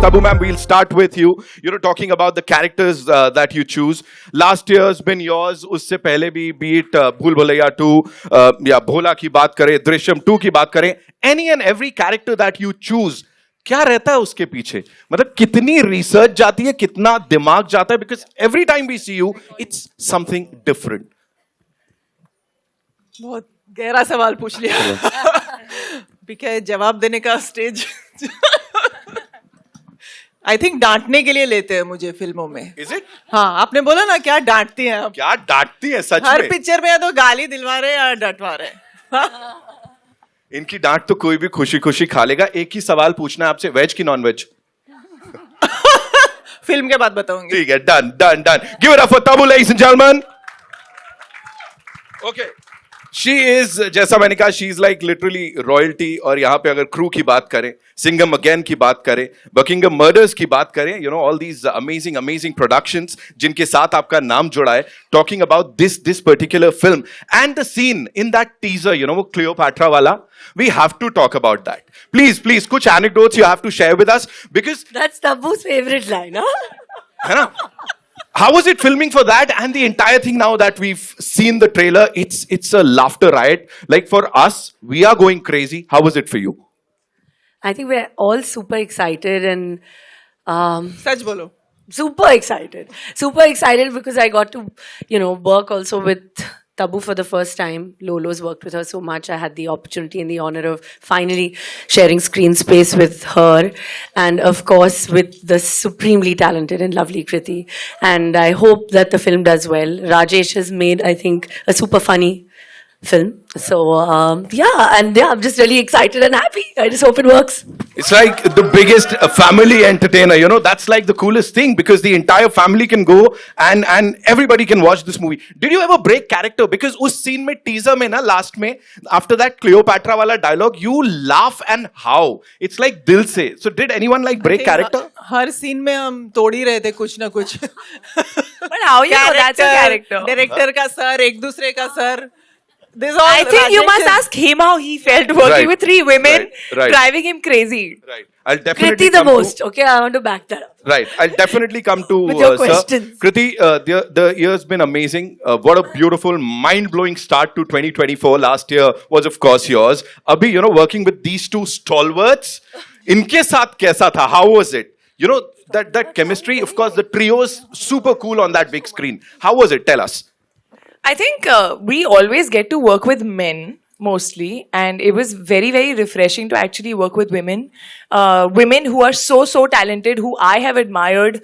Taboo ma'am, we'll start with you. Talking about the characters that you choose. Last year's been yours. उससे पहले भी, be it भूल भुलैया 2 या भोला की बात करें, दृश्यम 2 की बात करें, any and every character that you choose, क्या रहता है उसके पीछे? मतलब कितनी रिसर्च जाती है, कितना दिमाग जाता है? Because every time we see you, it's something different. बहुत गहरा सवाल पूछ लिया। बिकॉज़ जवाब देने का स्टेज आई थिंक डांटने के लिए लेते हैं मुझे फिल्मों में। Is it? हाँ, आपने बोला ना क्या डांटती हैं आप? क्या डांटती है सच में? हर पिक्चर में या तो गाली दिलवा रहे या डटवा रहे। इनकी डांट तो कोई भी खुशी खुशी खा लेगा। एक ही सवाल पूछना है आपसे, वेज की नॉन वेज? फिल्म के बाद बताऊंगी। ठीक है, done done done. Give it up for Taboo, ladies and gentlemen. Okay. She is, जैसा मैंने कहा, she is like literally royalty. और यहाँ पे अगर क्रू की बात करें, सिंघम अगेन की बात करें, बकिंगम मर्डर्स की बात करें, all these amazing productions जिनके साथ आपका नाम जुड़ा है, talking about this particular film and the scene in that teaser, वो Cleopatra वाला, we have to talk about that. Please, कुछ anecdotes you have to share with us because that's Taboo's favorite line, huh? है ना? How was it filming for that and the entire thing? Now that we've seen the trailer, it's a laughter riot. Like for us, we are going crazy. How was it for you? I think we're all super excited and सच बोलो। super excited because I got to work also with Taboo for the first time. Lolo's worked with her so much. I had the opportunity and the honor of finally sharing screen space with her. And of course, with the supremely talented and lovely Kriti. And I hope that the film does well. Rajesh has made, I think, a super funny film. So, I'm just really excited and happy. I just hope it works. It's like the biggest family entertainer, that's like the coolest thing because the entire family can go and everybody can watch this movie. Did you ever break character? Because उस scene में, teaser में ना, last में, after that Cleopatra वाला dialogue, you laugh and how. It's like दिल से. So did anyone like break character? Her scene में हम तोड़ ही रहे थे कुछ ना कुछ। But how you know that's a character? Director का सर, एक दूसरे का sir. I think you must ask him how he felt working with 3 women, right. driving him crazy. Right. I'll definitely Kriti the most. Okay, I want to back that up. Right. I'll definitely come to with your sir. questions. Kriti, the year's been amazing. What a beautiful, mind-blowing start to 2024. Last year was, of course, yours. Abhi, working with these 2 stalwarts, इनके साथ कैसा था? How was it? That chemistry, of course, the trio's super cool on that big screen. How was it? Tell us. I think we always get to work with men mostly, and it was very, very refreshing to actually work with women. Women who are so talented, who I have admired,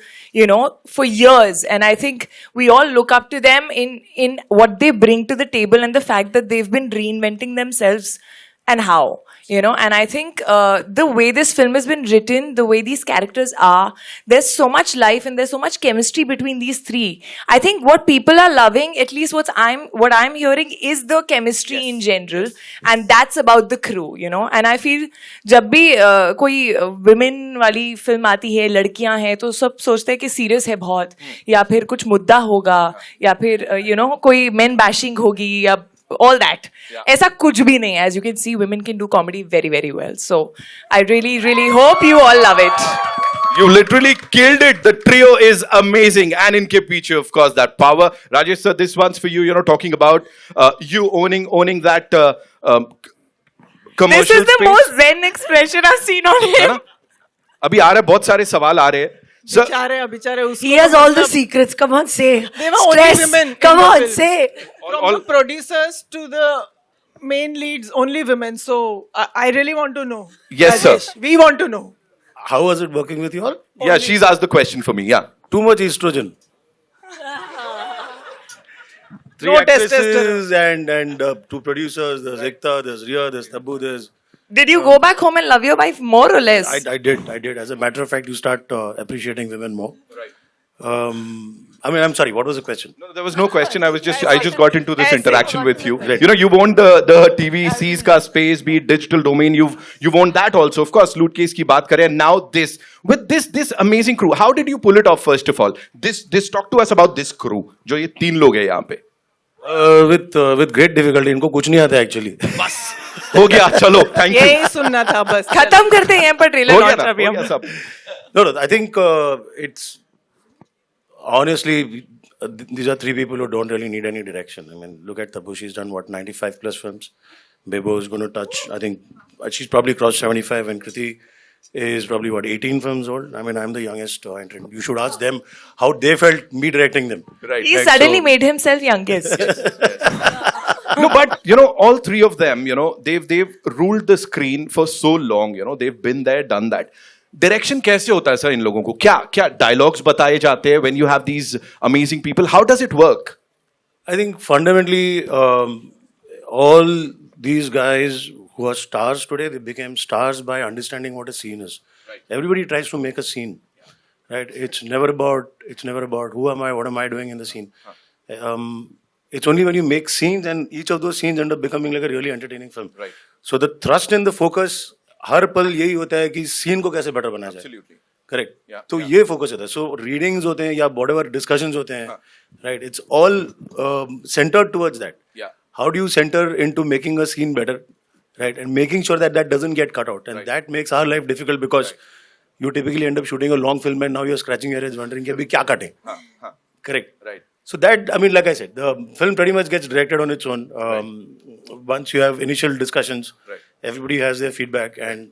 for years. And I think we all look up to them in what they bring to the table and the fact that they've been reinventing themselves and how. And I think the way this film has been written, the way these characters are, there's so much life and there's so much chemistry between these 3. I think what people are loving, at least what I'm hearing, is the chemistry in general, and that's about the crew, And I feel जब भी कोई women वाली film आती है, लड़कियां हैं, तो सब सोचते हैं कि serious है बहुत, या फिर कुछ मुद्दा होगा, या फिर कोई men bashing होगी, या all that. ऐसा कुछ भी नहीं. As you can see, women can do comedy very, very well. So I really, really hope you all love it. You literally killed it. The trio is amazing. And in Piche, of course, that power. Rajesh sir, this one's for you. Talking about you owning that commercial This is the space. most zen expression I've seen on him. अभी आ रहे बहुत सारे सवाल आ रहे हैं. So, he has all the secrets. Come on, say. They were only women. Come on, say. From the producers to the main leads, only women. So I really want to know. Yes, Rajesh, sir. We want to know. How was it working with you all? Yeah, she's asked the question for me. Yeah. Too much estrogen. 3 No actresses and 2 producers. There's Ekta, there's Riya, there's Taboo, there's... Did you go back home and love your wife more or less? I did. As a matter of fact, you start appreciating women more. Right. I'm sorry, what was the question? No, there was no question. I just got into this interaction with you. Right. You've owned the TVC's ka space, be it digital domain. You've owned that also. Of course, Loot Case ki baat kare. And now with this amazing crew. How did you pull it off, first of all? Talk to us about this crew. जो ये 3 लोग हैं यहाँ पे. With great difficulty. इनको कुछ नहीं आता actually. बस हो गया, चलो, थैंक यू। यही सुनना था बस। खत्म करते हैं यहाँ पर ट्रेलर हो गया लॉन्च ना, अभी हो हम। गया सब। No, I think it's honestly these are three people who don't really need any direction. I mean, look at Taboo. She's done what 95 plus films. Bebo is going to touch. I think she's probably crossed 75, and Kriti is probably what 18 films old. I mean, I'm the youngest entrant. You should ask them how they felt me directing them. Right, He right, suddenly so- made himself youngest. No, but you know, all three of them, you know, they've ruled the screen for so long. You know, they've been there, done that. Direction कैसे होता है sir इन लोगों को? क्या क्या dialogues बताए जाते हैं when you have these amazing people? How does it work? I think fundamentally, all these guys who are stars today, they became stars by understanding what a scene is. Right. Everybody tries to make a scene, right? It's never about who am I, what am I doing in the scene. It's only when you make scenes and each of those scenes end up becoming like a really entertaining film. Right. So the thrust and the focus हर पल यही होता है कि scene को कैसे better बनाया जाए. Absolutely. Correct. Yeah, तो yeah. ये फोकस होता है. सो रीडिंग्स होते हैं या whatever डिस्कशंस होते हैं, right, it's all centered towards that. Yeah. How do you center into making a scene better, right, and making sure that that doesn't get cut out, and Right. that makes our life difficult because you typically end up shooting a long film and now you're scratching your head wondering कि अभी क्या काटें. Correct. Right. So that, I mean, like I said, the film pretty much gets directed on its own. Once you have initial discussions, Right. everybody has their feedback, and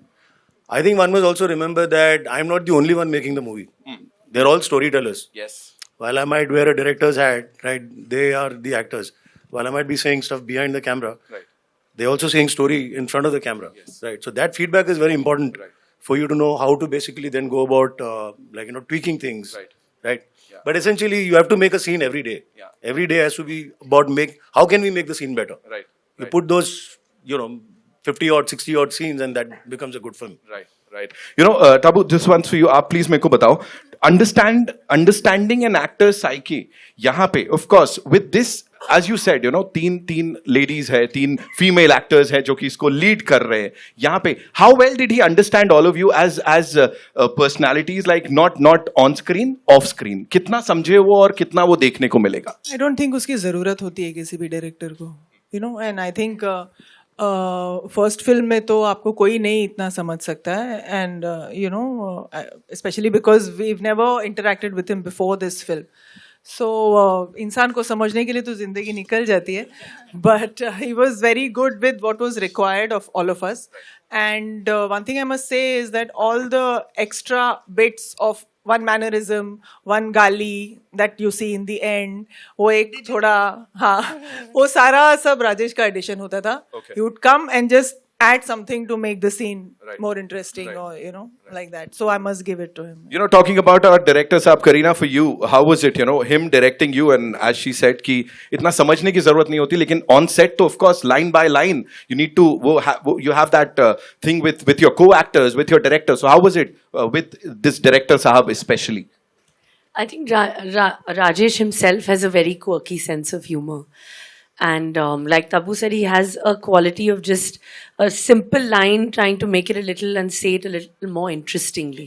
I think one must also remember that I'm not the only one making the movie. They're all storytellers. Yes. While I might wear a director's hat, right, they are the actors. While I might be saying stuff behind the camera, Right. they're also saying story in front of the camera. Yes. Right. So that feedback is very important Right. for you to know how to basically then go about tweaking things. Right. Right. Yeah. But essentially, you have to make a scene every day. Yeah. Every day has to be about how can we make the scene better? Right. You Right. put those 50 odd 60 odd scenes and that becomes a good film. Right, right. You know, Tabu, this one's for you. आप please मेरे को बताओ. Understanding an actor's psyche. यहाँ पे, of course, with this, as you said, you know, तीन ladies है, तीन female actors है जो कि इसको lead कर रहे हैं. यहाँ पे, how well did he understand all of you as personalities, like not on screen, off screen? कितना समझे वो और कितना वो देखने को मिलेगा? I don't think उसकी ज़रूरत होती है किसी भी डायरेक्टर को, you know, and I think first film में तो आपको कोई नहीं इतना समझ सकता है, and you know specially because we've never interacted with him before this film. So इंसान को समझने के लिए तो जिंदगी निकल जाती है, but he was very good with what was required of all of us. And one thing I must say is that all the extra bits of one mannerism, one gali that you see in the end, वो एक थोड़ा, हाँ, वो सारा सब राजेश का addition होता था. Okay. He would come and just add something to make the scene Right. more interesting, Right. or you know, like that. So I must give it to him. You know, talking about our director साहब, Kareena, for you, how was it, you know, him directing you, and as she said कि इतना समझने की जरूरत नहीं होती, लेकिन on set तो of course line by line you need to you have that thing with your co-actors, with your director. So how was it with this director साहब especially? I think Rajesh himself has a very quirky sense of humor. And like Tabu said, he has a quality of just a simple line trying to make it a little and say it a little more interestingly.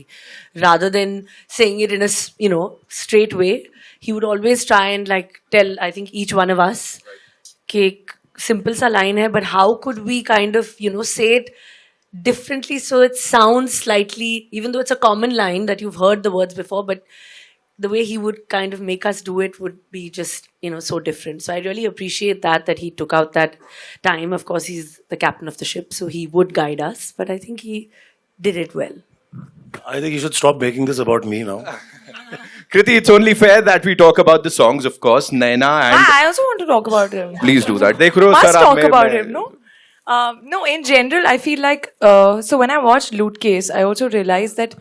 Rather than saying it in a, straight way, he would always try and like tell, I think, each one of us, कि simple sa line hai, but how could we kind of, say it differently so it sounds slightly, even though it's a common line that you've heard the words before, but the way he would kind of make us do it would be just, so different. So I really appreciate that he took out that time. Of course, he's the captain of the ship, so he would guide us, but I think he did it well. I think you should stop making this about me now. Kriti, it's only fair that we talk about the songs, of course. Naina and... I also want to talk about him. Please do that. देख रहे हो, Must sir, talk आप about मैं- him, no? No, in general, I feel like, so when I watched Loot Case, I also realized that,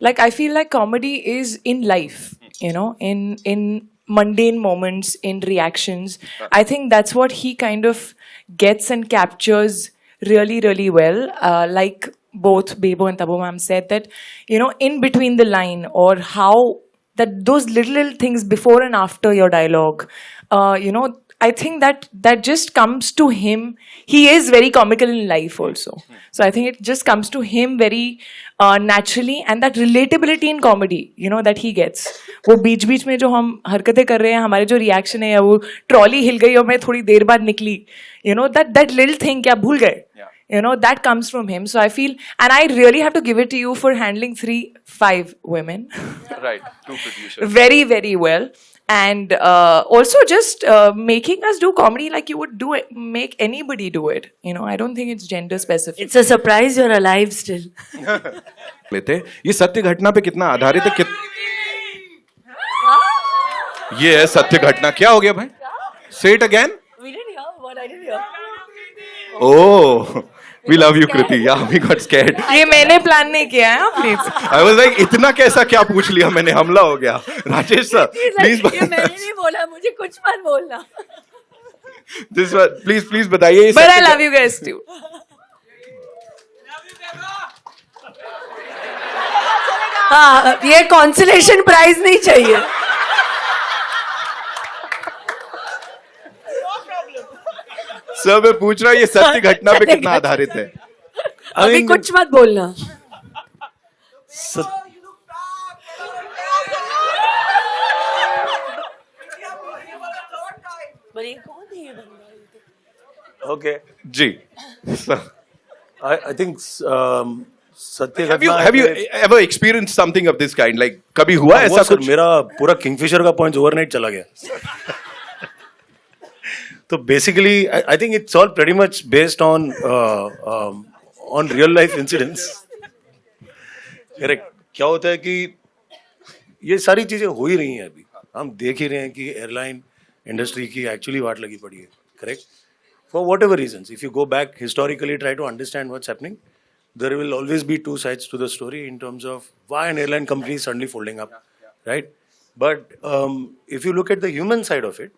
like, I feel like comedy is in life, in mundane moments, in reactions. I think that's what he kind of gets and captures really, really well. Like both Bebo and Tabu ma'am said that, in between the line, or how that those little things before and after your dialogue, I think that just comes to him. He is very comical in life also. So I think it just comes to him very naturally, and that relatability in comedy, that he gets. वो बीच बीच में जो हम हरकतें कर रहे हैं, हमारे जो रिएक्शन है, या वो ट्रॉली हिल गई और मैं थोड़ी देर बाद निकली, that little thing क्या भूल गए, that comes from him. So I feel, and I really have to give it to you for handling 5 women Right, 2 producers. very, very well. And also just making us do comedy like you would do it, make anybody do it. I don't think it's gender specific. It's a surprise you're alive still. लेते ये सत्य घटना पे कितना आधारित है ये है सत्य घटना. क्या हो गया भाई? Say it again. We didn't hear what I didn't hear. Oh, we love you, Kriti. Yeah, we got scared. ये मैंने प्लान नहीं किया है, प्लीज. I was like, इतना कैसा क्या पूछ लिया मैंने, हमला हो गया. राजेश सर, ये प्लीज मैंने नहीं बोला, मुझे कुछ मत बोलना. this one, प्लीज बताइए. But I love you guys too. हाँ, ये consolation prize नहीं चाहिए. सर मैं पूछ रहा हूँ ये सत्य घटना पे कितना आधारित है. अभी कुछ मत बोलना. Okay. Ji. Sir, I think सत्य have you घटना. ever experienced something of this kind? Like कभी हुआ ऐसा सर कुछ? मेरा पूरा किंगफिशर का पॉइंट ओवरनाइट चला गया. तो basically I think it's all pretty much based on real life incidents. Correct. क्या होता है कि ये सारी चीजें हो ही रही हैं अभी. हम देख ही रहे हैं कि एयरलाइन इंडस्ट्री की एक्चुअली वाट लगी पड़ी है. Correct. For whatever reasons, if you go back historically try to understand what's happening, there will always be 2 sides to the story in terms of why an airline company is suddenly folding up, right? But if you look at the human side of it,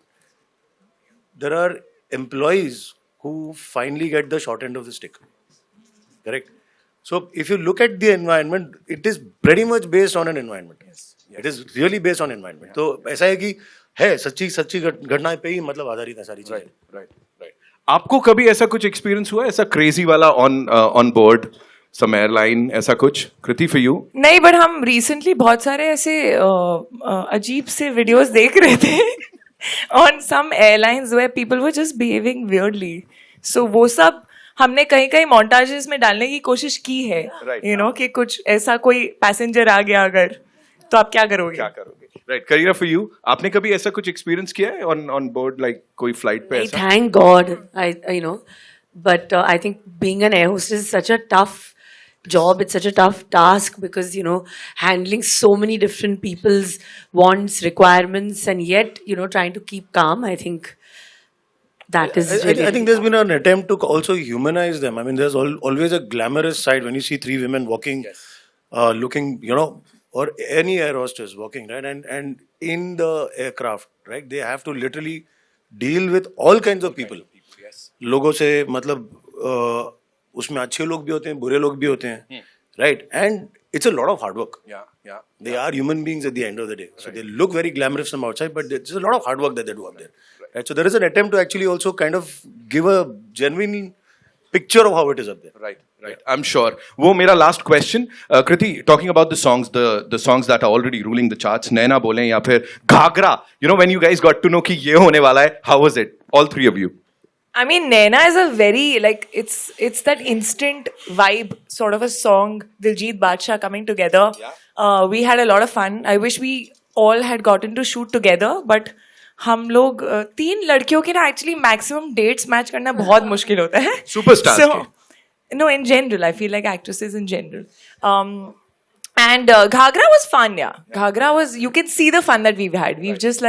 there are employees who finally get the short end of the stick, correct? So if you look at the environment, it is pretty much based on an environment. Yes. It is really based on environment. तो ऐसा है कि है सच्ची घटनाएं पे ही मतलब आधारित है सारी चीजें. Right. आपको कभी ऐसा कुछ एक्सपीरियंस हुआ ऐसा क्रेजी वाला ऑन बोर्ड सम एयरलाइन ऐसा कुछ? Kriti for you? नहीं, बट हम रिसेंटली बहुत सारे ऐसे अजीब से वीडियोस देख रहे थे on some airlines where people were just behaving weirdly. So वो सब हमने कहीं कहीं मोन्टाजेस में डालने की कोशिश की है. कि कुछ ऐसा कोई पैसेंजर आ गया अगर, तो आप क्या करोगे? राइट. करीना फॉर यू, आपने कभी ऐसा कुछ एक्सपीरियंस किया है ऑन बोर्ड, लाइक कोई फ्लाइट पे ऐसा? Thank God, but I think being an air hostess is such a tough job. It's such a tough task because handling so many different people's wants, requirements, and yet trying to keep calm. I think that is. I think there's been an attempt to also humanize them. I mean, there's always a glamorous side when you see 3 women walking, looking, or any air hostess walking, right? And in the aircraft, right? They have to literally deal with all kinds of people. लोगों से मतलब उसमें अच्छे लोग भी होते हैं, बुरे लोग भी होते हैं, right? And it's a lot of hard work. Yeah. They are human beings at the end of the day. So they look very glamorous from outside, but it's a lot of hard work that they do up there. Right? So there is an attempt to actually also kind of give a genuine picture of how it is up there. Right. I'm sure. वो मेरा last question. Kriti, talking about the songs that are already ruling the charts, नैना बोलें या फिर Ghaghara. When you guys got to know कि ये होने वाला है, how was it? All 3 of you. I mean, Naina is a very, it's that instant vibe sort of a song, Diljit Badshah coming together. Yeah. We had a lot of fun. I wish we all had gotten to shoot together, but हम लोग 3 लड़कियों के ना actually maximum dates match करना बहुत मुश्किल होता है. Superstars So, no, in general, I feel like actresses in general. And Ghagra was fun, yeah. Ghagra was, you can see the fun that we've had. We've just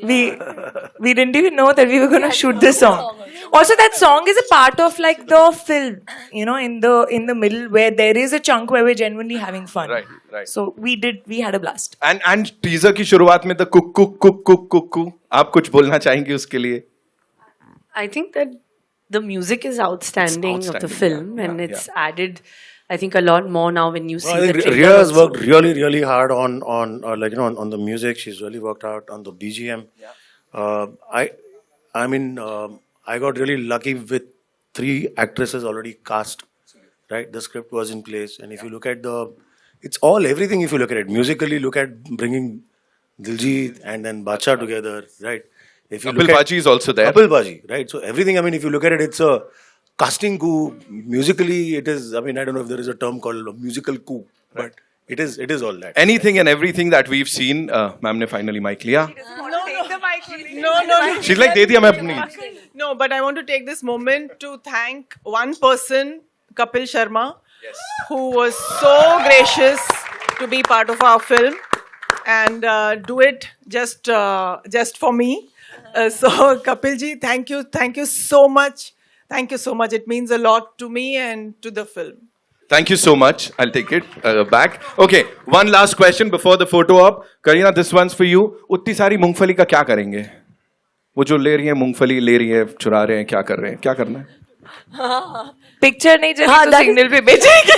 we didn't even know that we were going to shoot this song. Also, that song is a part of like the film, in the middle where there is a chunk where we're genuinely having fun. Right. So we had a blast. And teaser की शुरुआत में the cook आप कुछ बोलना चाहेंगे उसके लिए? I think that the music is outstanding of the film, and it's added, I think a lot more now when you see I the think trailer Rhea has also. worked really, really hard on like on the music. She's really worked out on the BGM. I mean, I got really lucky with 3 actresses already cast. Right, the script was in place, and if you look at it's all everything. If you look at it musically, look at bringing Diljit and then Bacha together. Right. If you Kapil look at Baji is also there. Kapil Baji, right? So everything. I mean, if you look at it, it's a casting coup. Musically, it is. I mean, I don't know if there is a term called a musical coup, but it is all that. Anything and everything that we've seen. Ma'am ne finally mic liya. No. She's like, दे दिया मैं अपनी. No, but I want to take this moment to thank one person, Kapil Sharma, who was so gracious to be part of our film and do it just for me. So Kapil ji, thank you so much. Thank you so much. It means a lot to me and to the film. Thank you so much. I'll take it back. Okay, one last question before the photo op. Kareena, this one's for you. उतनी सारी मूंगफली का क्या करेंगे? वो जो ले रही है मूंगफली ले रही है, चुरा रहे हैं, क्या कर रहे हैं? क्या करना है? Picture नहीं चली तो सिग्नल पे भेजेंगे.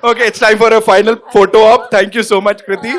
Okay, it's time for a final photo op. Thank you so much, Kriti.